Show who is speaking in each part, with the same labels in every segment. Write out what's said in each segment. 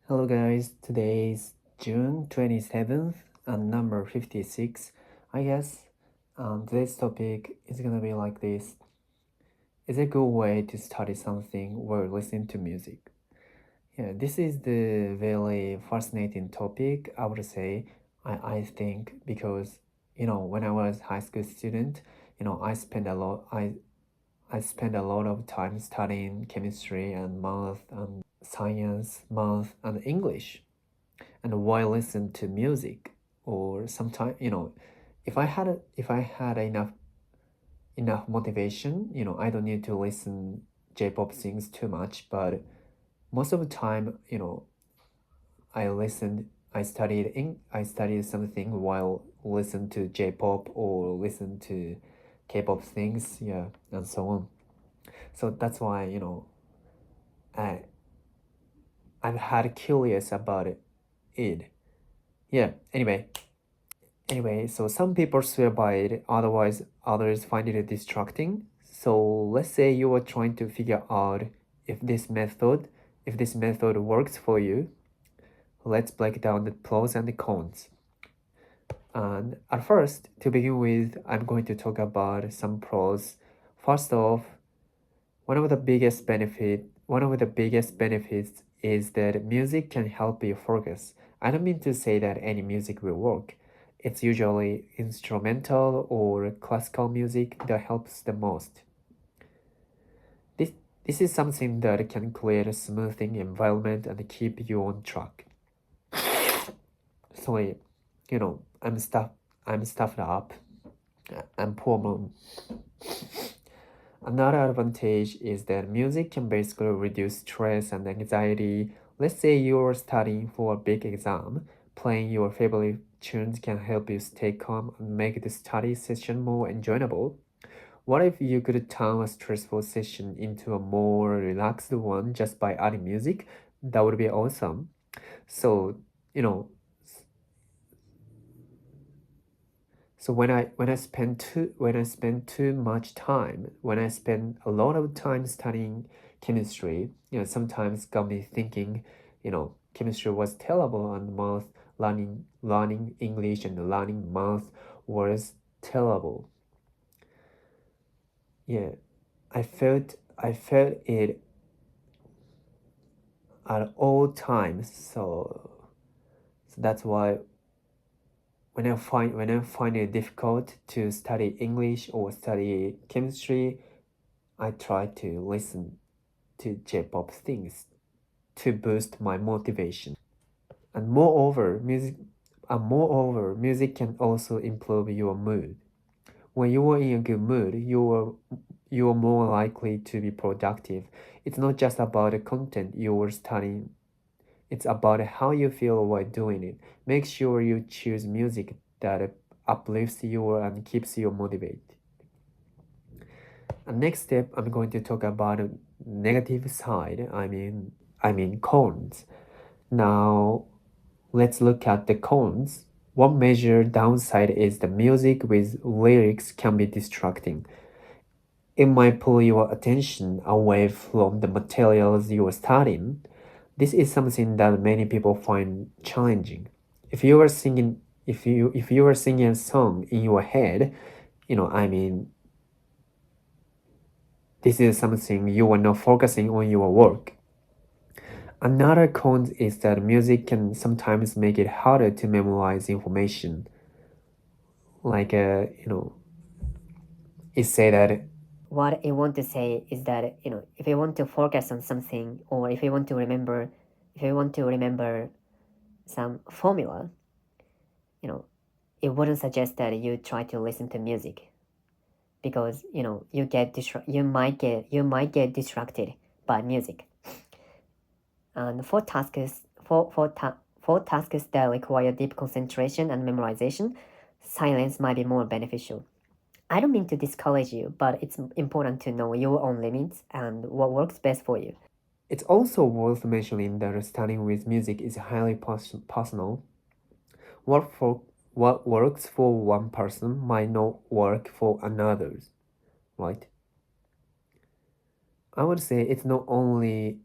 Speaker 1: Hello guys, today is June 27th and number 56, I guess. Today's topic is gonna be like this. Is a good way to study something while listening to music? Yeah, this is the very fascinating topic, I would say, I think, because, when I was high school student, I spent a lot of time studying chemistry and math and science, math and English. And while listening to music, or sometimes, if I had enough motivation, I don't need to listen J-pop things too much, but most of the time, I studied something while listen to J-pop or listen to K-pop things, yeah, and so on. So that's why, I I've had curious about it. Yeah, anyway, so some people swear by it, otherwise others find it distracting. So let's say you are trying to figure out if this method if this method works for you. Let's break down the pros and the cons. And at first, to begin with, I'm going to talk about some pros. First off, one of the biggest benefits is that music can help you focus. I don't mean to say that any music will work. It's usually instrumental or classical music that helps the most. This this is something that can create a smoothing environment and keep you on track. Sorry, I'm stuffed up. I'm poor mom. Another advantage is that music can basically reduce stress and anxiety. Let's say you're studying for a big exam. Playing your favorite tunes can help you stay calm and make the study session more enjoyable. What if you could turn a stressful session into a more relaxed one just by adding music? That would be awesome. So, you know, So when I spend a lot of time studying chemistry, sometimes got me thinking, chemistry was terrible and math learning English and learning math was terrible. Yeah, I felt it at all times. So that's why when I find it difficult to study English or study chemistry, I try to listen to J-pop things to boost my motivation. And moreover, music can also improve your mood. When you are in a good mood, you are more likely to be productive. It's not just about the content you are studying. It's about how you feel while doing it. Make sure you choose music that uplifts you and keeps you motivated. And next step, I'm going to talk about a negative side. I mean cons. Now, let's look at the cons. One major downside is the music with lyrics can be distracting. It might pull your attention away from the materials you are studying. This is something that many people find challenging. If you are singing a song in your head, this is something you are not focusing on your work. Another con is that music can sometimes make it harder to memorize information. Like, it say that
Speaker 2: What I want to say is that if you want to focus on something, or if you want to remember some formula, you know it wouldn't suggest that you try to listen to music, because you might get distracted by music. And for tasks that require deep concentration and memorization, silence might be more beneficial. I don't mean to discourage you, but it's important to know your own limits and what works best for you.
Speaker 1: it's also worth mentioning that studying with music is highly personal. What for what works for one person might not work for another, right? I would say it's not only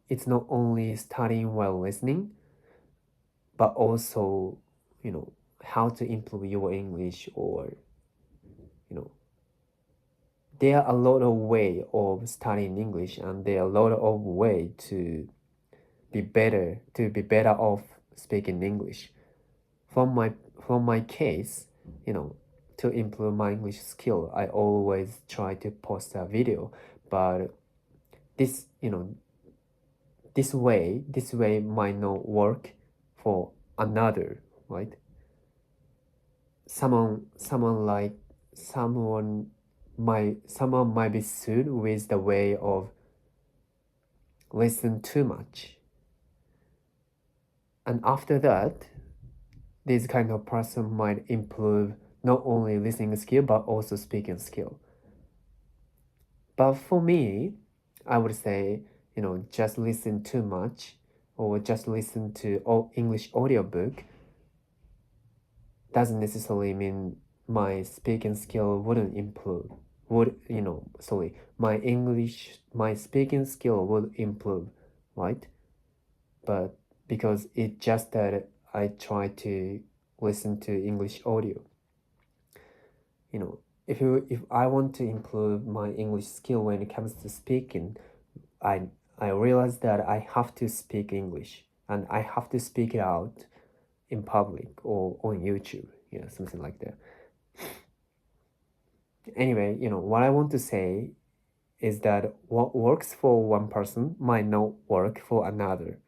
Speaker 1: studying while listening. but also, you know, how to improve your English, or, you know, there are a lot of way of studying English, and there are a lot of way to be better off speaking English. From my case, you know, to improve my English skill, I always try to post a video, but this, you know, this way might not work for another, right? Someone might be sued with the way of listen too much, and after that, this kind of person might improve not only listening skill but also speaking skill. But for me, I would say, you know, just listen too much or just listen to English audiobook doesn't necessarily mean my speaking skill wouldn't improve. My speaking skill would improve, right? But because it's just that I try to listen to English audio. You know, if I want to improve my English skill when it comes to speaking, I realize that I have to speak English and I have to speak it out in public or on YouTube, something like that. Anyway, what I want to say is that what works for one person might not work for another.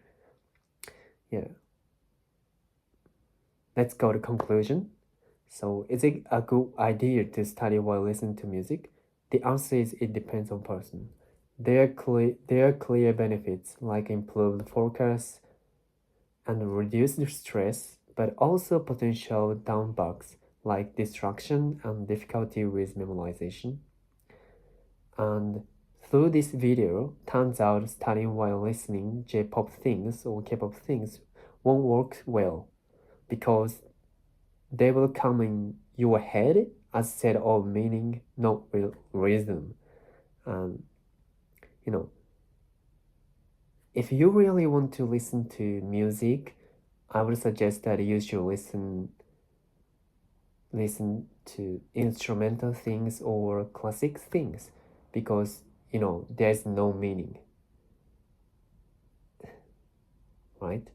Speaker 1: Yeah. Let's go to conclusion. So is it a good idea to study while listening to music? The answer is it depends on person. There are clear benefits like improved focus and reduced stress, but also potential downbugs like distraction and difficulty with memorization. And through this video, turns out studying while listening J-pop things or K-pop things won't work well because they will come in your head as set of meaning, not real reason. And if you really want to listen to music, I would suggest that you should listen to instrumental things or classic things because there's no meaning, right?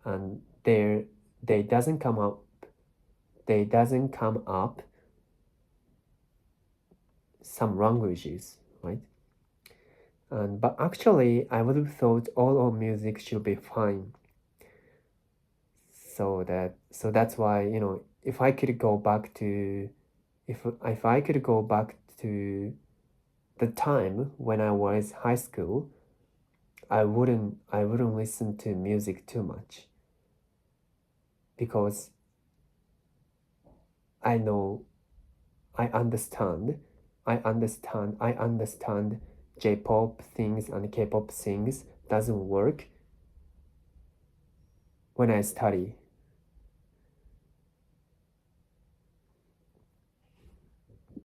Speaker 1: And they doesn't come up some languages, right? But actually I would have thought all of music should be fine. So that's why if I could go back to the time when I was high school, I wouldn't listen to music too much because I understand J-pop things and K-pop things doesn't work when I study